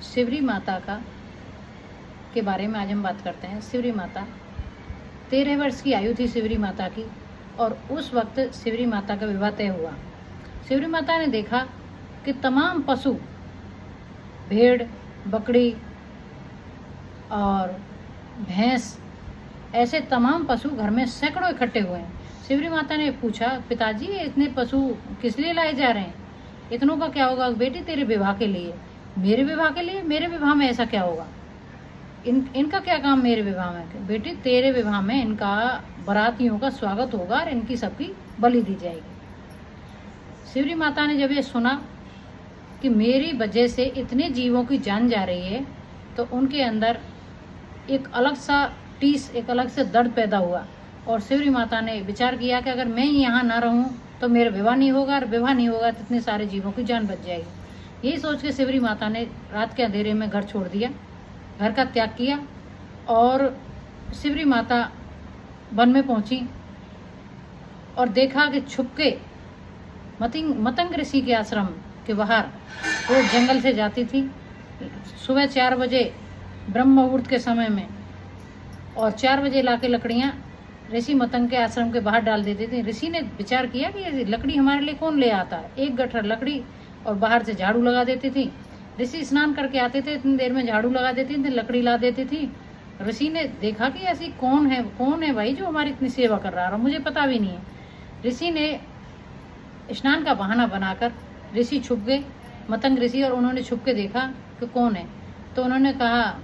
शिवरी माता के बारे में आज हम बात करते हैं। शिवरी माता 13 वर्ष की आयु थी शिवरी माता की, और उस वक्त शिवरी माता का विवाह तय हुआ। शिवरी माता ने देखा कि तमाम पशु, भेड़, बकरी और भैंस, ऐसे तमाम पशु घर में सैकड़ों इकट्ठे हुए हैं। शिवरी माता ने पूछा, पिताजी ये इतने पशु किस लिए लाए जा रहे हैं? इतनों का क्या होगा? बेटी तेरे विवाह के लिए। मेरे विवाह के लिए? मेरे विवाह में ऐसा क्या होगा? इनका क्या काम मेरे विवाह में? बेटी तेरे विवाह में इनका बारातियों का स्वागत होगा और इनकी सबकी बलि दी जाएगी। शिवरी माता ने जब ये सुना कि मेरी वजह से इतने जीवों की जान जा रही है, तो उनके अंदर एक अलग सा टीस, एक अलग से दर्द पैदा हुआ। और शिवरी माता ने विचार किया कि अगर मैं यहाँ ना रहूँ तो मेरा विवाह नहीं होगा, और विवाह नहीं होगा तो इतने सारे जीवों की जान बच जाएगी। यही सोच के शिवरी माता ने रात के अंधेरे में घर छोड़ दिया, घर का त्याग किया, और शिवरी माता वन में पहुंची और देखा कि छुपके मतंग ऋषि के आश्रम के बाहर वो जंगल से जाती थी सुबह 4 बजे ब्रह्म मुहूर्त के समय में, और 4 बजे लाके लकड़ियाँ ऋषि मतंग के आश्रम के बाहर डाल देती थी। ऋषि ने विचार किया कि ये लकड़ी हमारे लिए कौन ले आता है। एक गठर लकड़ी और बाहर से झाड़ू लगा देती थी। ऋषि स्नान करके आते थे, इतनी देर में झाड़ू लगा देती थी, लकड़ी ला देती थी। ऋषि ने देखा कि ऐसी कौन है भाई जो हमारी इतनी सेवा कर रहा है, और मुझे पता भी नहीं है। ऋषि ने स्नान का बहाना बनाकर ऋषि छुप गए, मतंग ऋषि, और उन्होंने छुप के देखा कि कौन है। तो उन्होंने कहा,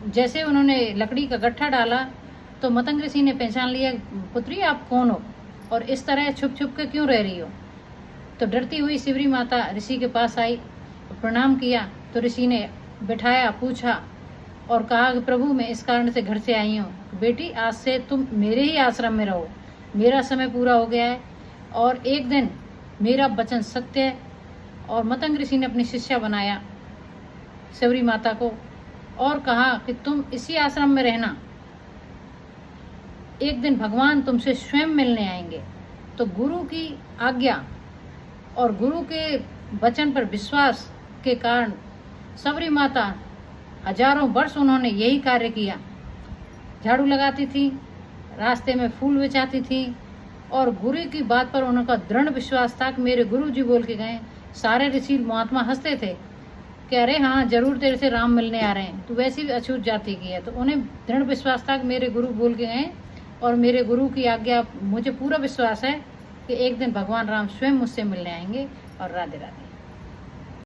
जैसे उन्होंने लकड़ी का गट्ठा डाला तो मतंग ऋषि ने पहचान लिया, पुत्री आप कौन हो और इस तरह छुप छुप के क्यों रह रही हो? तो डरती हुई शिवरी माता ऋषि के पास आई, प्रणाम किया। तो ऋषि ने बिठाया, पूछा और कहा कि प्रभु मैं इस कारण से घर से आई हूँ, बेटी आज से तुम मेरे ही आश्रम में रहो, मेरा समय पूरा हो गया है और एक दिन मेरा वचन सत्य है। और मतंग ऋषि ने अपनी शिष्या बनाया शिवरी माता को और कहा कि तुम इसी आश्रम में रहना, एक दिन भगवान तुमसे स्वयं मिलने आएंगे। तो गुरु की आज्ञा और गुरु के वचन पर विश्वास के कारण शिवरी माता हजारों वर्ष उन्होंने यही कार्य किया। झाड़ू लगाती थी, रास्ते में फूल बिछाती थी, और गुरु की बात पर उनका दृढ़ विश्वास था कि मेरे गुरु जी बोल के गए। सारे ऋषि महात्मा हंसते थे कि अरे हाँ जरूर तेरे से राम मिलने आ रहे हैं, तो वैसी भी अछूत जाति की है। तो उन्हें दृढ़ विश्वास था कि मेरे गुरु बोल के गए, और मेरे गुरु की आज्ञा मुझे पूरा विश्वास है कि एक दिन भगवान राम स्वयं मुझसे मिलने आएंगे। और राधे राधे।